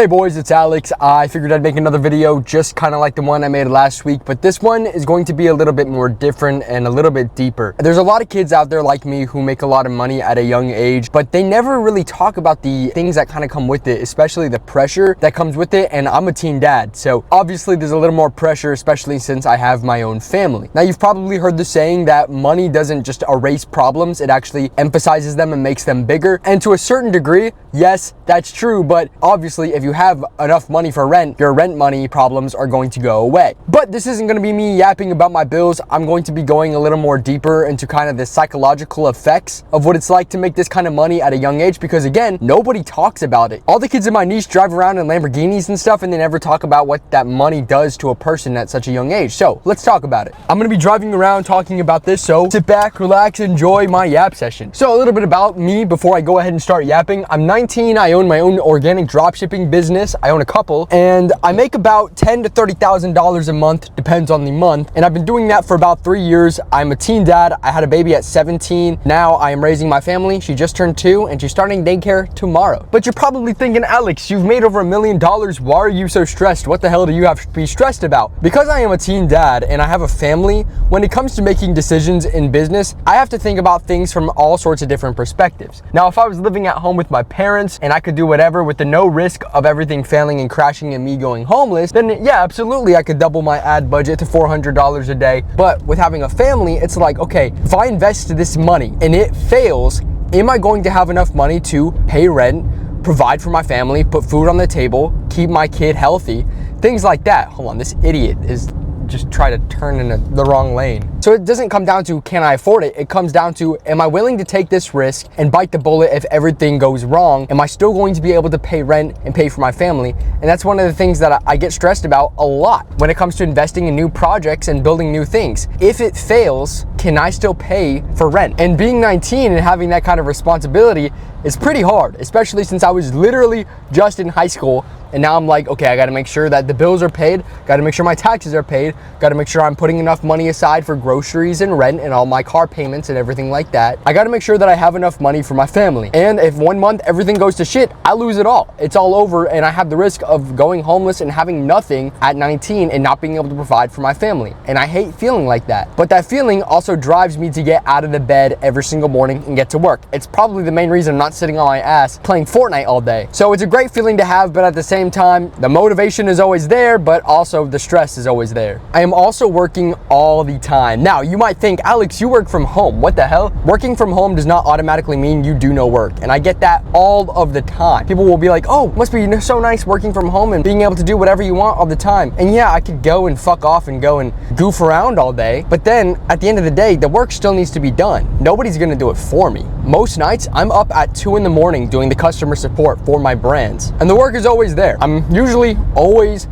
Hey boys, it's Alex. I figured I'd make another video just kind of like the one I made last week, but this one is going to be a little bit more different and a little bit deeper. There's a lot of kids out there like me who make a lot of money at a young age, but they never really talk about the things that kind of come with it, especially the pressure that comes with it. And I'm a teen dad, so obviously there's a little more pressure, especially since I have my own family. Now, you've probably heard the saying that money doesn't just erase problems, it actually emphasizes them and makes them bigger. And to a certain degree, yes, that's true, but obviously if you have enough money for rent, your rent money problems are going to go away. But this isn't going to be me yapping about my bills. I'm going to be going a little more deeper into kind of the psychological effects of what it's like to make this kind of money at a young age, because again, nobody talks about it. All the kids in my niche drive around in Lamborghinis and stuff, and they never talk about what that money does to a person at such a young age. So let's talk about it. I'm going to be driving around talking about this, so sit back, relax, enjoy my yap session. So a little bit about me before I go ahead and start yapping. I'm 19. I own my own organic dropshipping business. I own a couple, and I make about $10,000 to $30,000 a month, depends on the month. And I've been doing that for about 3 years. I'm a teen dad. I had a baby at 17. Now I am raising my family. She just turned 2 and she's starting daycare tomorrow. But you're probably thinking, Alex, you've made over $1 million. Why are you so stressed? What the hell do you have to be stressed about? Because I am a teen dad and I have a family, when it comes to making decisions in business, I have to think about things from all sorts of different perspectives. Now, if I was living at home with my parents and I could do whatever with the no risk of everything failing and crashing and me going homeless, then yeah, absolutely, I could double my ad budget to $400 a day. But with having a family, it's like, okay, if I invest this money and it fails, am I going to have enough money to pay rent, provide for my family, put food on the table, keep my kid healthy, things like that? Hold on, this idiot is just try to turn in the wrong lane. So it doesn't come down to, can I afford it? It comes down to, am I willing to take this risk and bite the bullet if everything goes wrong? Am I still going to be able to pay rent and pay for my family? And that's one of the things that I get stressed about a lot when it comes to investing in new projects and building new things. If it fails, can I still pay for rent? And being 19 and having that kind of responsibility is pretty hard, especially since I was literally just in high school. And now I'm like, okay, I gotta make sure that the bills are paid, gotta make sure my taxes are paid, gotta make sure I'm putting enough money aside for groceries and rent and all my car payments and everything like that. I gotta make sure that I have enough money for my family. And if one month everything goes to shit, I lose it all. It's all over, and I have the risk of going homeless and having nothing at 19 and not being able to provide for my family. And I hate feeling like that. But that feeling also drives me to get out of the bed every single morning and get to work. It's probably the main reason I'm not sitting on my ass playing Fortnite all day. So it's a great feeling to have, but at the same time, the motivation is always there, but also the stress is always there. I am also working all the time. Now, you might think, Alex, you work from home. What the hell? Working from home does not automatically mean you do no work. And I get that all of the time. People will be like, oh, must be so nice working from home and being able to do whatever you want all the time. And yeah, I could go and fuck off and go and goof around all day. But then at the end of the day, the work still needs to be done. Nobody's gonna do it for me. Most nights, I'm up at 2 in the morning doing the customer support for my brands. And the work is always there. I'm usually always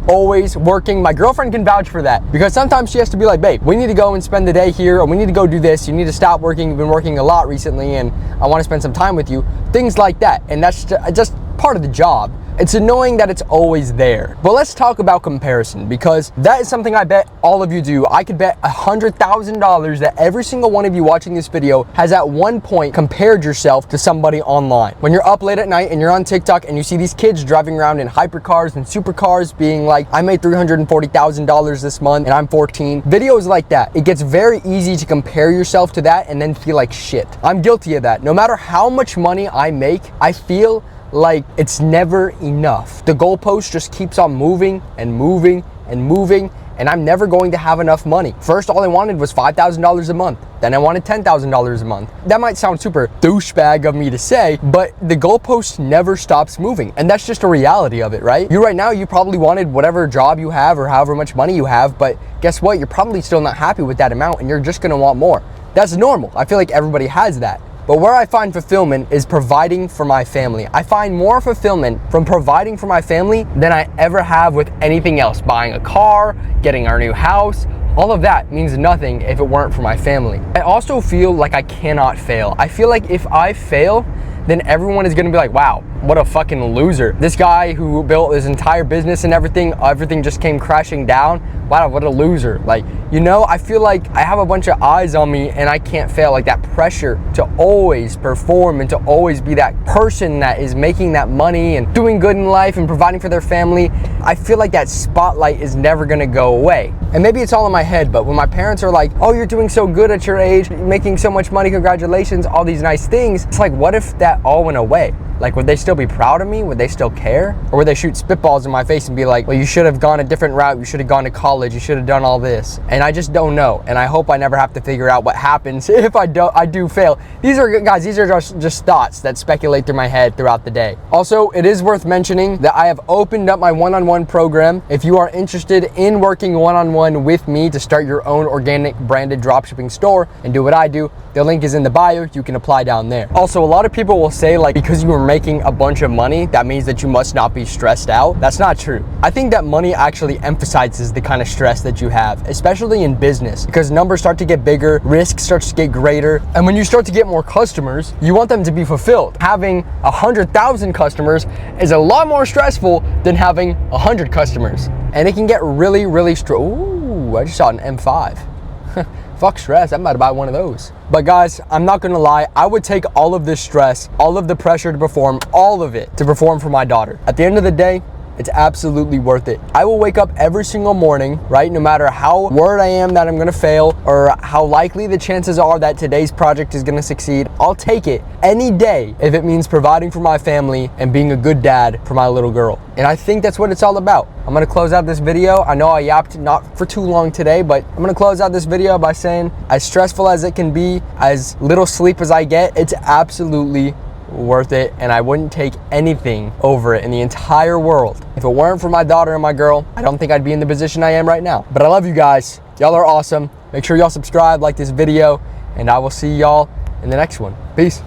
working. My girlfriend can vouch for that, because sometimes she has to be like, babe, we need to go and spend the day here, or we need to go do this. You need to stop working. You've been working a lot recently and I want to spend some time with you. Things like that. And that's just part of the job. It's annoying that it's always there. But let's talk about comparison, because that is something I bet all of you do. I could bet $100,000 that every single one of you watching this video has at one point compared yourself to somebody online. When you're up late at night and you're on TikTok and you see these kids driving around in hypercars and supercars being like, I made $340,000 this month and I'm 14. Videos like that, it gets very easy to compare yourself to that and then feel like shit. I'm guilty of that. No matter how much money I make, I feel like it's never enough. The goalpost just keeps on moving and moving and moving, and I'm never going to have enough money. First, all I wanted was $5,000 a month. Then I wanted $10,000 a month. That might sound super douchebag of me to say, but the goalpost never stops moving. And that's just a reality of it, right? You right now, you probably wanted whatever job you have or however much money you have, but guess what? You're probably still not happy with that amount and you're just gonna want more. That's normal. I feel like everybody has that. But where I find fulfillment is providing for my family. I find more fulfillment from providing for my family than I ever have with anything else. Buying a car, getting our new house, all of that means nothing if it weren't for my family. I also feel like I cannot fail. I feel like if I fail, then everyone is gonna be like, wow, what a fucking loser. This guy who built his entire business and everything just came crashing down. Wow, what a loser. Like, you know, I feel like I have a bunch of eyes on me and I can't fail. Like that pressure to always perform and to always be that person that is making that money and doing good in life and providing for their family. I feel like that spotlight is never gonna go away. And maybe it's all in my head, but when my parents are like, oh, you're doing so good at your age, making so much money, congratulations, all these nice things, it's like, what if that all went away? Like, would they still be proud of me? Would they still care? Or would they shoot spitballs in my face and be like, well, you should have gone a different route. You should have gone to college. You should have done all this. And I just don't know. And I hope I never have to figure out what happens if I do fail. These are, guys, these are just thoughts that speculate through my head throughout the day. Also, it is worth mentioning that I have opened up my one-on-one program. If you are interested in working one-on-one with me to start your own organic branded dropshipping store and do what I do, the link is in the bio. You can apply down there. Also, a lot of people will say, like, because you are making a bunch of money, that means that you must not be stressed out. That's not true. I think that money actually emphasizes the kind of stress that you have, especially in business, because numbers start to get bigger, risk starts to get greater, and when you start to get more customers, you want them to be fulfilled. Having 100,000 customers is a lot more stressful than having 100 customers, and it can get really, really Ooh, I just saw an M5. Fuck stress, I'm about to buy one of those. But guys, I'm not gonna lie, I would take all of this stress, all of the pressure to perform, all of it to perform for my daughter. At the end of the day, it's absolutely worth it. I will wake up every single morning, right? No matter how worried I am that I'm gonna fail or how likely the chances are that today's project is gonna succeed, I'll take it any day if it means providing for my family and being a good dad for my little girl. And I think that's what it's all about. I'm gonna close out this video. I know I yapped not for too long today, but I'm gonna close out this video by saying, as stressful as it can be, as little sleep as I get, it's absolutely worth it, and I wouldn't take anything over it in the entire world. If it weren't for my daughter and my girl, I don't think I'd be in the position I am right now. But I love you guys. Y'all are awesome. Make sure y'all subscribe, like this video, and I will see y'all in the next one. Peace.